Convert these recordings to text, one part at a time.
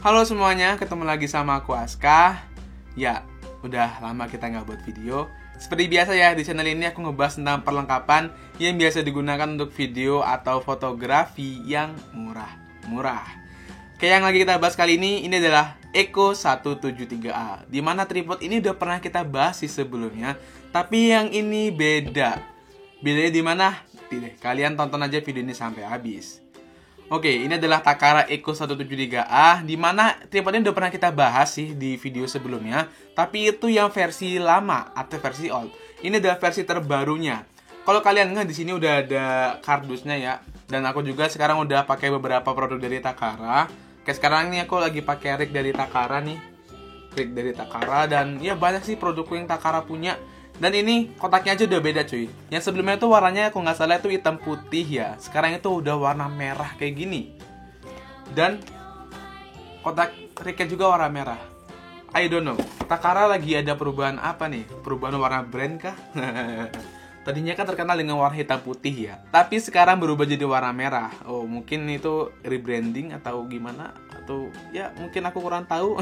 Halo semuanya, ketemu lagi sama aku Aska. Ya, udah lama kita nggak buat video. Seperti biasa ya, di channel ini aku ngebahas tentang perlengkapan yang biasa digunakan untuk video atau fotografi yang murah-murah. Kayak yang lagi kita bahas kali ini adalah Eco 173A. Dimana tripod ini udah pernah kita bahas sih sebelumnya, tapi yang ini beda. Bedanya di mana? Kalian tonton aja video ini sampai habis. Oke, ini adalah Takara Eco 173A, di mana tripod ini udah pernah kita bahas sih di video sebelumnya, tapi itu yang versi lama atau versi old. Ini adalah versi terbarunya. Kalau kalian nggak, di sini udah ada kardusnya ya, dan aku juga sekarang udah pakai beberapa produk dari Takara. Kayak sekarang ini aku lagi pakai rig dari Takara nih, rig dari Takara, dan ya banyak sih produkku yang Takara punya. Dan ini kotaknya aja udah beda cuy. Yang sebelumnya itu warnanya aku nggak salah itu hitam putih ya. Sekarang itu udah warna merah kayak gini. Dan kotak rignya juga warna merah. I don't know, Takara lagi ada perubahan apa nih? Perubahan warna brand kah? Tadinya kan terkenal dengan warna hitam putih ya, tapi sekarang berubah jadi warna merah. Oh, mungkin itu rebranding atau gimana? Atau ya mungkin aku kurang tahu.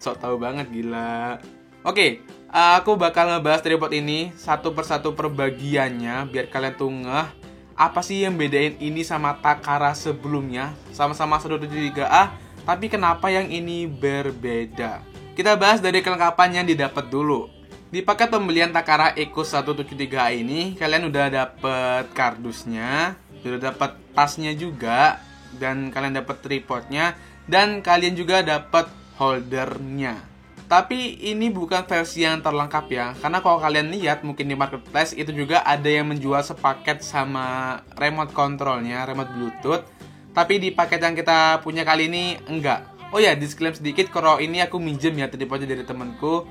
Sok tahu banget, gila. Oke, aku bakal ngebahas tripod ini satu persatu per bagiannya biar kalian tuh ngeh apa sih yang bedain ini sama Takara sebelumnya. Sama-sama 173A, tapi kenapa yang ini berbeda? Kita bahas dari kelengkapan yang didapat dulu. Di paket pembelian Takara Eco 173A ini, kalian udah dapet kardusnya, udah dapet tasnya juga, dan kalian dapet tripodnya, dan kalian juga dapet holdernya. Tapi ini bukan versi yang terlengkap ya, karena kalau kalian lihat mungkin di marketplace itu juga ada yang menjual sepaket sama remote controlnya, remote bluetooth. Tapi di paket yang kita punya kali ini enggak. Oh ya, disclaimer sedikit, kalau ini aku minjem ya tripodnya dari temenku.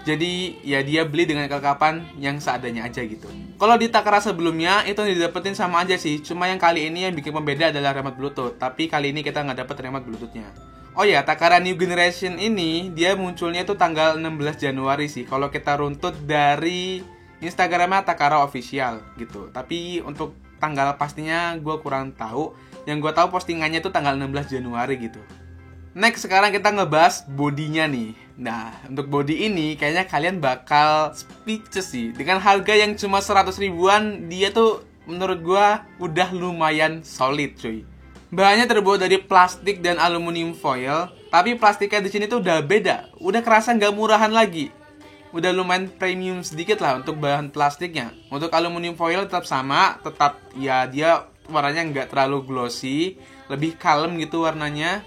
Jadi ya dia beli dengan kelengkapan yang seadanya aja gitu. Kalau di Takara sebelumnya itu didapetin sama aja sih, cuma yang kali ini yang bikin pembeda adalah remote bluetooth. Tapi kali ini kita nggak dapet remote bluetoothnya. Oh ya, Takara New Generation ini dia munculnya tuh tanggal 16 Januari sih. Kalau kita runtut dari Instagramnya Takara Official gitu. Tapi untuk tanggal pastinya gue kurang tahu. Yang gue tahu postingannya tuh tanggal 16 Januari gitu. Next, sekarang kita ngebahas bodinya nih. Nah, untuk body ini kayaknya kalian bakal speechless sih. Dengan harga yang cuma 100 ribuan, dia tuh menurut gue udah lumayan solid cuy. Bahannya terbuat dari plastik dan aluminium foil, tapi plastiknya di sini tuh udah beda, udah kerasa nggak murahan lagi. Udah lumayan premium sedikit lah untuk bahan plastiknya. Untuk aluminium foil tetap sama, tetap ya dia warnanya nggak terlalu glossy, lebih kalem gitu warnanya.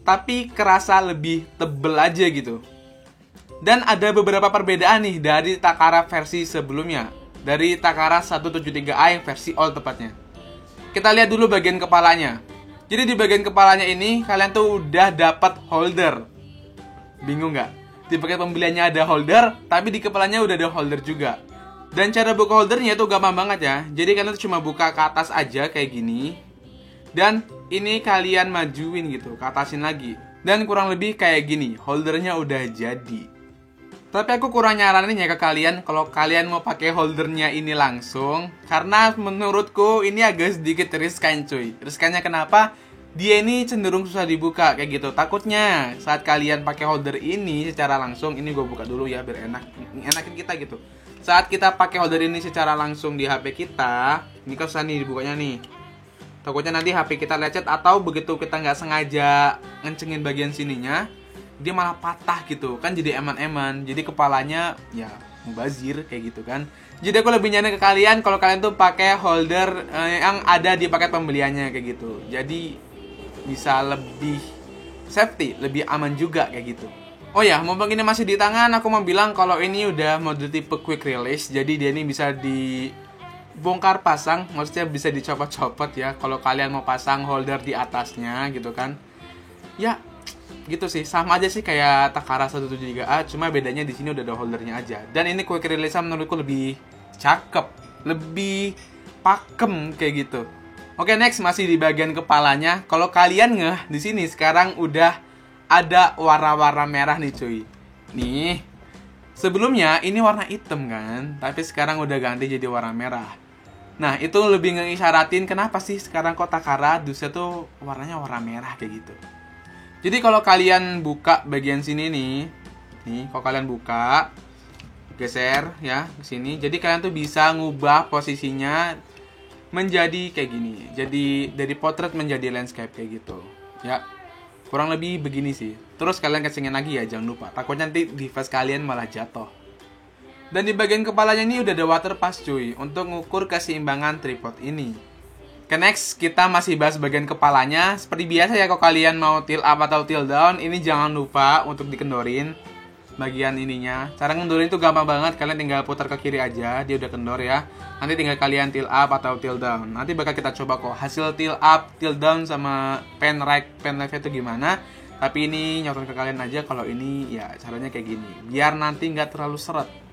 Tapi kerasa lebih tebel aja gitu. Dan ada beberapa perbedaan nih dari Takara versi sebelumnya, dari Takara 173A yang versi old tepatnya. Kita lihat dulu bagian kepalanya. Jadi di bagian kepalanya ini kalian tuh udah dapat holder. Bingung nggak? Di paket pembeliannya ada holder, tapi di kepalanya udah ada holder juga. Dan cara buka holdernya tuh gampang banget ya. Jadi kalian tuh cuma buka ke atas aja kayak gini. Dan ini kalian majuin gitu, ke atasin lagi. Dan kurang lebih kayak gini, holdernya udah jadi. Tapi aku kurang nyaranin ya ke kalian kalau kalian mau pakai holdernya ini langsung, karena menurutku ini agak sedikit riskan cuy. Riskannya kenapa? Dia ini cenderung susah dibuka kayak gitu. Takutnya saat kalian pakai holder ini secara langsung, ini gue buka dulu ya biar enakin kita gitu. Saat kita pakai holder ini secara langsung di HP kita, ini kan susah nih dibukanya nih. Takutnya nanti HP kita lecet atau begitu kita nggak sengaja ngencengin bagian sininya, dia malah patah gitu kan, jadi eman-eman, jadi kepalanya ya mubazir kayak gitu kan. Jadi aku lebih nyaranin ke kalian kalau kalian tuh pakai holder yang ada di paket pembeliannya kayak gitu. Jadi bisa lebih safety, lebih aman juga kayak gitu. Oh ya, mumpung ini masih di tangan, aku mau bilang kalau ini udah mode tipe quick release. Jadi dia ini bisa dibongkar pasang, maksudnya bisa dicopot-copot ya kalau kalian mau pasang holder di atasnya gitu kan. Ya gitu sih, sama aja sih kayak Takara 173A, cuma bedanya di sini udah ada holdernya aja. Dan ini quick release menurutku lebih cakep, lebih pakem kayak gitu. Oke, next masih di bagian kepalanya. Kalau kalian ngeh, di sini sekarang udah ada warna-warna merah nih cuy. Nih, sebelumnya ini warna hitam kan, tapi sekarang udah ganti jadi warna merah. Nah, itu lebih ngisyaratin kenapa sih sekarang kok Takara dusnya tuh warnanya warna merah kayak gitu. Jadi kalau kalian buka bagian sini nih, kalau kalian buka, geser ya ke sini. Jadi kalian tuh bisa ngubah posisinya menjadi kayak gini. Jadi dari portrait menjadi landscape kayak gitu. Ya, kurang lebih begini sih. Terus kalian kesingin lagi ya, jangan lupa. Takutnya nanti device kalian malah jatuh. Dan di bagian kepalanya ini udah ada water pass cuy, untuk ngukur keseimbangan tripod ini. Oke, next kita masih bahas bagian kepalanya. Seperti biasa ya, kalau kalian mau tilt up atau tilt down, ini jangan lupa untuk dikendorin bagian ininya. Cara ngendorin itu gampang banget, kalian tinggal putar ke kiri aja, dia udah kendor ya. Nanti tinggal kalian tilt up atau tilt down. Nanti bakal kita coba kok hasil tilt up, tilt down sama pen right, pen left itu gimana. Tapi ini nyoton ke kalian aja kalau ini ya caranya kayak gini, biar nanti nggak terlalu seret.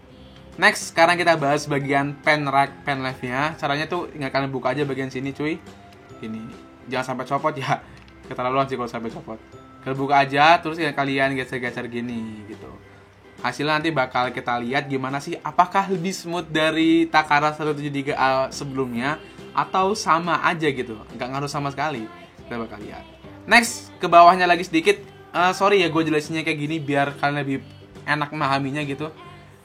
Next, sekarang kita bahas bagian pen right, pen left-nya. Caranya tuh tinggal kalian buka aja bagian sini cuy. Ini, jangan sampai copot ya. Keterlaluan sih kalau sampai copot. Kalian buka aja, terus kalian geser-geser gini gitu. Hasilnya nanti bakal kita lihat gimana sih, apakah lebih smooth dari Takara 173A sebelumnya atau sama aja gitu, nggak ngaruh sama sekali. Kita bakal lihat. Next, ke bawahnya lagi sedikit. Sorry ya gue jelasinnya kayak gini biar kalian lebih enak memahaminya gitu.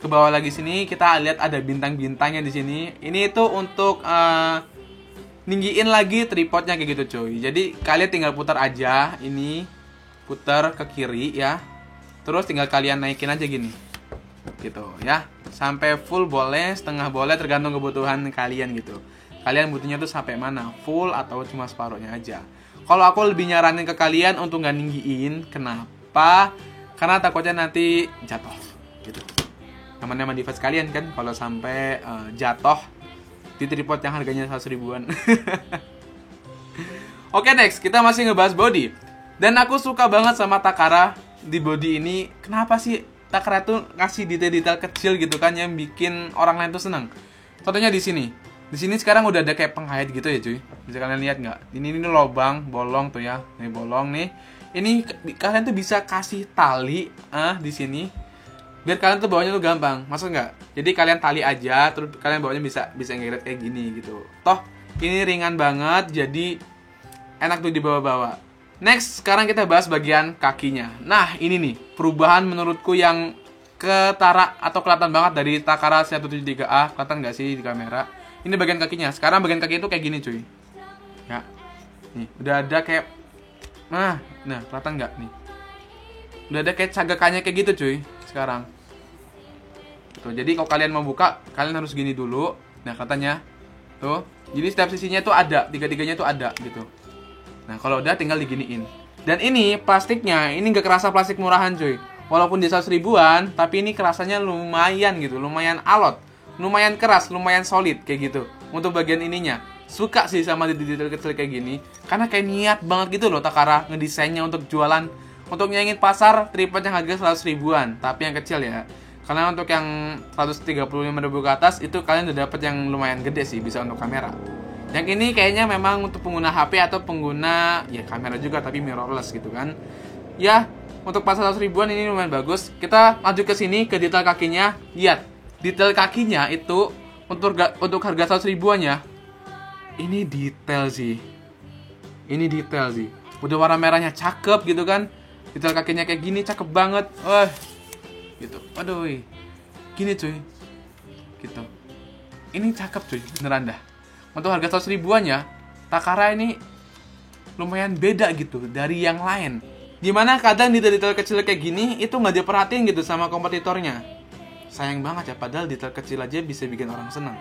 Ke bawah lagi sini kita lihat ada bintang-bintangnya di sini. Ini itu untuk ninggiin lagi tripodnya kayak gitu cuy. Jadi kalian tinggal putar aja ini, putar ke kiri ya. Terus tinggal kalian naikin aja gini. Gitu ya. Sampai full boleh, setengah boleh, tergantung kebutuhan kalian gitu. Kalian butuhnya tuh sampai mana? Full atau cuma separuhnya aja. Kalau aku lebih nyaranin ke kalian untuk nggak ninggiin. Kenapa? Karena takutnya nanti jatuh gitu. Aman-aman device kalian kan kalau sampai jatuh di tripod yang harganya 100 ribuan. Oke, next kita masih ngebahas body. Dan aku suka banget sama Takara di body ini. Kenapa sih Takara tuh ngasih detail-detail kecil gitu kan yang bikin orang lain tuh seneng. Contohnya di sini. Di sini sekarang udah ada kayak penghait gitu ya cuy. Bisa kalian lihat nggak? Ini lubang bolong tuh ya. Ini bolong nih. Ini kalian tuh bisa kasih tali di sini. Biar kalian tuh bawanya tuh gampang, maksud nggak? Jadi kalian tali aja, terus kalian bawanya bisa ngeret kayak gini gitu. Toh ini ringan banget, jadi enak tuh dibawa-bawa. Next, sekarang kita bahas bagian kakinya. Nah ini nih perubahan menurutku yang ketara atau kelihatan banget dari Takara 173A. Kelihatan nggak sih di kamera? Ini bagian kakinya. Sekarang bagian kaki itu kayak gini cuy. Ya, nih udah ada kayak, nah kelihatan nggak nih? Udah ada kayak cagakannya kayak gitu cuy. Sekarang tuh, jadi kalau kalian mau buka kalian harus gini dulu. Nah katanya tuh, jadi setiap sisinya tuh ada, tiga-tiganya tuh ada gitu. Nah kalau udah tinggal diginiin. Dan ini plastiknya, ini gak kerasa plastik murahan cuy. Walaupun di 100 ribuan, tapi ini kerasanya lumayan gitu, lumayan alot, lumayan keras, lumayan solid kayak gitu. Untuk bagian ininya suka sih sama detail kecil kayak gini, karena kayak niat banget gitu loh Takara ngedesainnya untuk jualan, untuk nyaingin pasar tripod yang harga 100 ribuan, tapi yang kecil ya. Karena untuk yang 135 ribu ke atas itu kalian udah dapet yang lumayan gede sih, bisa untuk kamera. Yang ini kayaknya memang untuk pengguna HP atau pengguna ya kamera juga tapi mirrorless gitu kan. Ya, untuk pasar 100 ribuan ini lumayan bagus. Kita lanjut ke sini ke detail kakinya. Lihat, detail kakinya itu untuk harga 100 ribuannya. Ini detail sih. Ini detail sih. Udah warna merahnya cakep gitu kan. Detail kakinya kayak gini cakep banget. Wah. Gitu. Aduh. Gini cuy. Gitu. Ini cakep cuy, beneran dah. Untuk harga 100 ribuannya, Takara ini lumayan beda gitu dari yang lain. Dimana kadang detail-detail kecil kayak gini itu nggak diperhatiin gitu sama kompetitornya. Sayang banget ya, padahal detail kecil aja bisa bikin orang senang.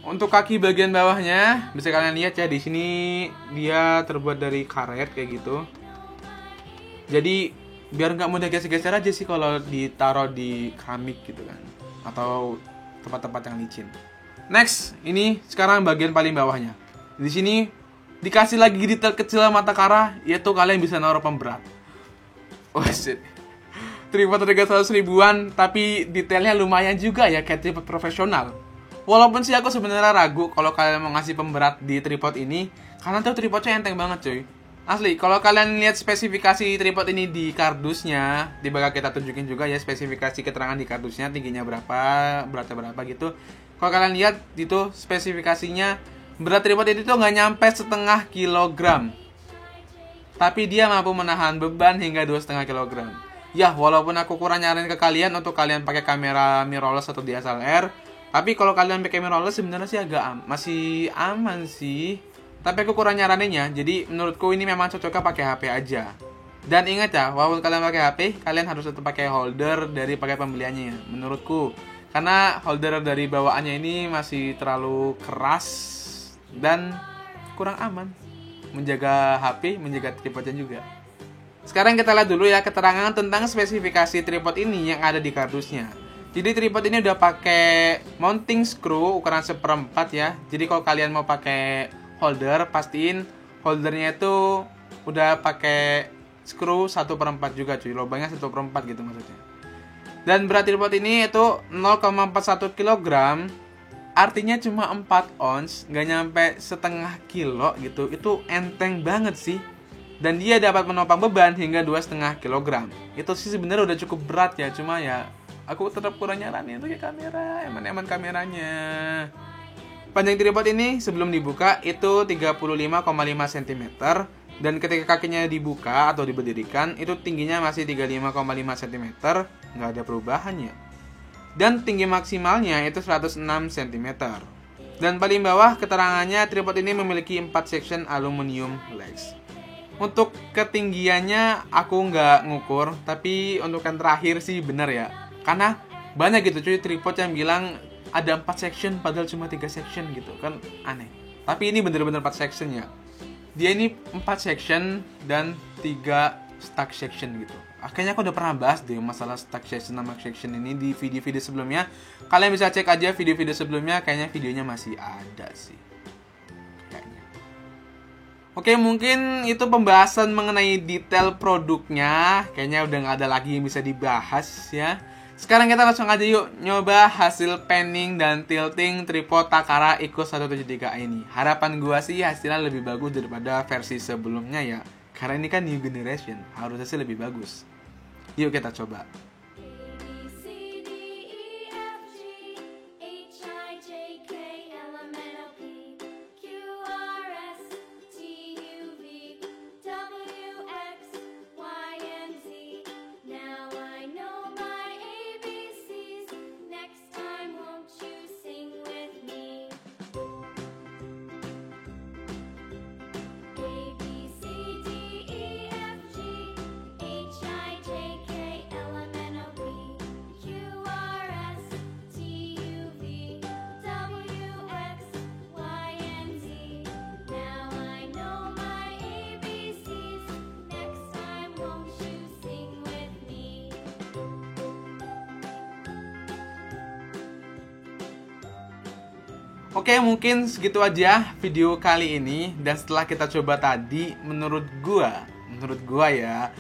Untuk kaki bagian bawahnya bisa kalian lihat ya, di sini dia terbuat dari karet kayak gitu. Jadi biar nggak mudah geser-geser aja sih kalau ditaruh di keramik gitu kan, atau tempat-tempat yang licin. Next, ini sekarang bagian paling bawahnya. Di sini dikasih lagi detail kecil sama Takara, yaitu kalian bisa naruh pemberat. Oh shit. Tripod harga 100 ribuan, tapi detailnya lumayan juga ya, kayak tripod profesional. Walaupun sih aku sebenarnya ragu kalau kalian mau ngasih pemberat di tripod ini, karena tuh tripodnya enteng banget cuy. Asli, kalau kalian lihat spesifikasi tripod ini di kardusnya, di bakal kita tunjukin juga ya spesifikasi keterangan di kardusnya, tingginya berapa, beratnya berapa gitu. Kalau kalian lihat itu spesifikasinya, berat tripod itu tuh nggak nyampe 0,5 kilogram. Tapi dia mampu menahan beban hingga 2,5 kilogram. Ya, walaupun aku kurang nyaranin ke kalian untuk kalian pakai kamera mirrorless atau DSLR, tapi kalau kalian pakai mirrorless sebenarnya sih agak masih aman sih. Tapi aku kurang nyaraninnya, jadi menurutku ini memang cocoknya pakai HP aja. Dan ingat ya, walaupun kalian pakai HP, kalian harus tetap pakai holder dari pakai pembeliannya ya, menurutku. Karena holder dari bawaannya ini masih terlalu keras dan kurang aman. Menjaga HP, menjaga tripodnya juga. Sekarang kita lihat dulu ya keterangan tentang spesifikasi tripod ini yang ada di kardusnya. Jadi tripod ini udah pakai mounting screw ukuran 1/4 ya. Jadi kalau kalian mau pakai holder, pastiin holdernya itu udah pakai screw 1/4 juga cuy, lubangnya 1/4 gitu maksudnya. Dan berat tripod ini itu 0,41 kg, artinya cuma 4 ons, nggak nyampe setengah kilo gitu. Itu enteng banget sih. Dan dia dapat menopang beban hingga 2,5 kg. Itu sih sebenarnya udah cukup berat ya, cuma ya aku tetap kurang nyaranin untuk kamera, eman-eman kameranya. Panjang tripod ini sebelum dibuka itu 35,5 cm dan ketika kakinya dibuka atau diberdirikan itu tingginya masih 35,5 cm, nggak ada perubahannya. Dan tinggi maksimalnya itu 106 cm. Dan paling bawah keterangannya tripod ini memiliki 4 section aluminium legs. Untuk ketinggiannya aku nggak ngukur, tapi untuk yang terakhir sih bener ya. Karena banyak gitu cuy tripod yang bilang ada 4 section padahal cuma 3 section gitu kan, aneh. Tapi ini bener-bener 4 section ya. Dia ini 4 section dan 3 stack section gitu. Akhirnya aku udah pernah bahas deh masalah stack section sama section ini di video-video sebelumnya. Kalian bisa cek aja video-video sebelumnya, kayaknya videonya masih ada sih. Kayaknya. Oke, mungkin itu pembahasan mengenai detail produknya. Kayaknya udah nggak ada lagi yang bisa dibahas ya. Sekarang kita langsung aja yuk nyoba hasil panning dan tilting tripod Takara Eco 173A ini. Harapan gua sih hasilnya lebih bagus daripada versi sebelumnya ya. Karena ini kan new generation, harusnya sih lebih bagus. Yuk kita coba. Oke, mungkin segitu aja video kali ini. Dan setelah kita coba tadi, menurut gua ya,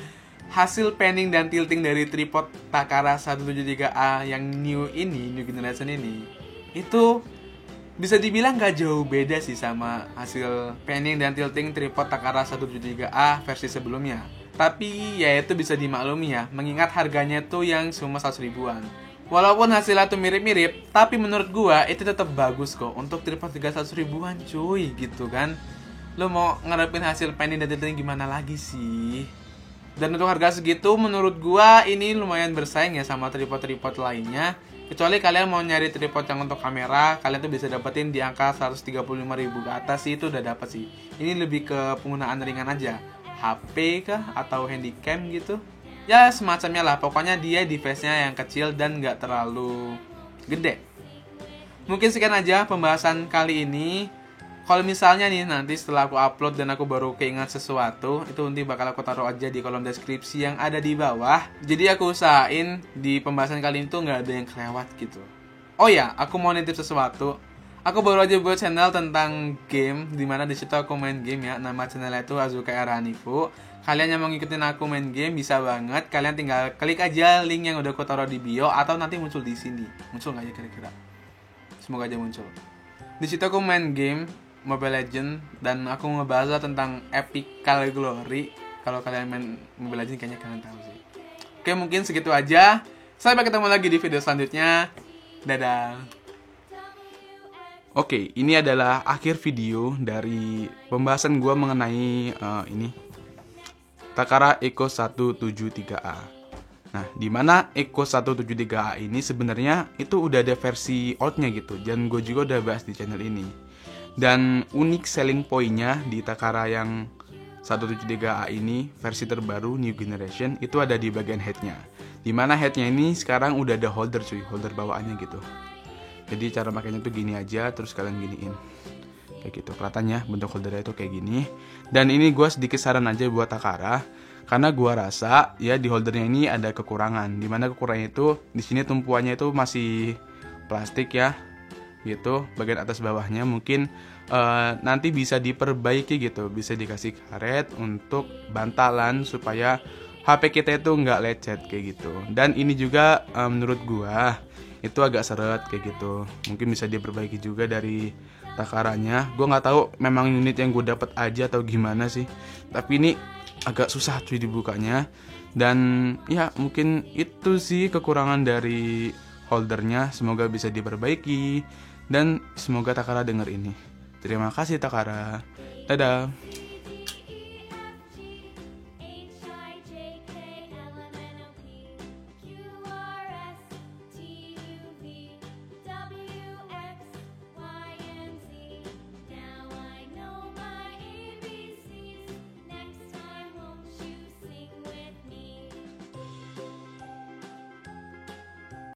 hasil panning dan tilting dari tripod Takara 173A yang new generation ini, itu bisa dibilang gak jauh beda sih sama hasil panning dan tilting tripod Takara 173A versi sebelumnya. Tapi ya itu bisa dimaklumi ya, mengingat harganya tuh yang cuma 100 ribuan. Walaupun hasilnya tuh mirip-mirip, tapi menurut gua itu tetap bagus kok untuk tripod 300 ribuan cuy gitu kan. Lo mau ngarepin hasil panning dan tilting gimana lagi sih? Dan untuk harga segitu menurut gua ini lumayan bersaing ya sama tripod-tripod lainnya. Kecuali kalian mau nyari tripod yang untuk kamera, kalian tuh bisa dapetin di angka 135 ribu ke atas sih, itu udah dapet sih. Ini lebih ke penggunaan ringan aja, HP kah atau handycam gitu. Ya semacamnya lah, pokoknya dia device-nya yang kecil dan gak terlalu gede. Mungkin sekian aja pembahasan kali ini. Kalau misalnya nih nanti setelah aku upload dan aku baru keingat sesuatu, itu nanti bakal aku taruh aja di kolom deskripsi yang ada di bawah. Jadi aku usahain di pembahasan kali ini tuh gak ada yang kelewat gitu. Oh ya, aku mau nitip sesuatu. Aku baru aja buat channel tentang game, dimana disitu aku main game ya. Nama channelnya itu Azuka Era Hanifu. Kalian yang mau ngikutin aku main game bisa banget. Kalian tinggal klik aja link yang udah aku taruh di bio atau nanti muncul di sini. Muncul nggak ya kira-kira? Semoga aja muncul. Di situ aku main game Mobile Legend dan aku ngebahas tentang Epical Glory. Kalau kalian main Mobile Legend kayaknya kalian tahu sih. Oke, mungkin segitu aja. Sampai ketemu lagi di video selanjutnya. Dadah. Oke, ini adalah akhir video dari pembahasan gue mengenai ini Takara Eco 173A. Nah, di mana Eco 173A ini sebenarnya itu udah ada versi oldnya gitu, dan gue juga udah bahas di channel ini. Dan unik selling point-nya di Takara yang 173A ini, versi terbaru New Generation, itu ada di bagian head-nya. Di mana head-nya ini sekarang udah ada holder cuy, holder bawaannya gitu. Jadi cara makanya tuh gini aja, terus kalian giniin. Kayak gitu, kelihatannya bentuk holdernya itu kayak gini. Dan ini gue sedikit saran aja buat Takara, karena gue rasa ya di holdernya ini ada kekurangan. Dimana kekurangannya itu di sini tumpuannya itu masih plastik ya, gitu. Bagian atas bawahnya mungkin nanti bisa diperbaiki gitu, bisa dikasih karet untuk bantalan supaya HP kita itu nggak lecet kayak gitu. Dan ini juga menurut gue itu agak seret kayak gitu. Mungkin bisa diperbaiki juga dari Takaranya. Gue nggak tahu memang unit yang gue dapat aja atau gimana sih. Tapi ini agak susah cuy dibukanya. Dan ya mungkin itu sih kekurangan dari holdernya. Semoga bisa diperbaiki. Dan semoga Takara denger ini. Terima kasih Takara. Dadah.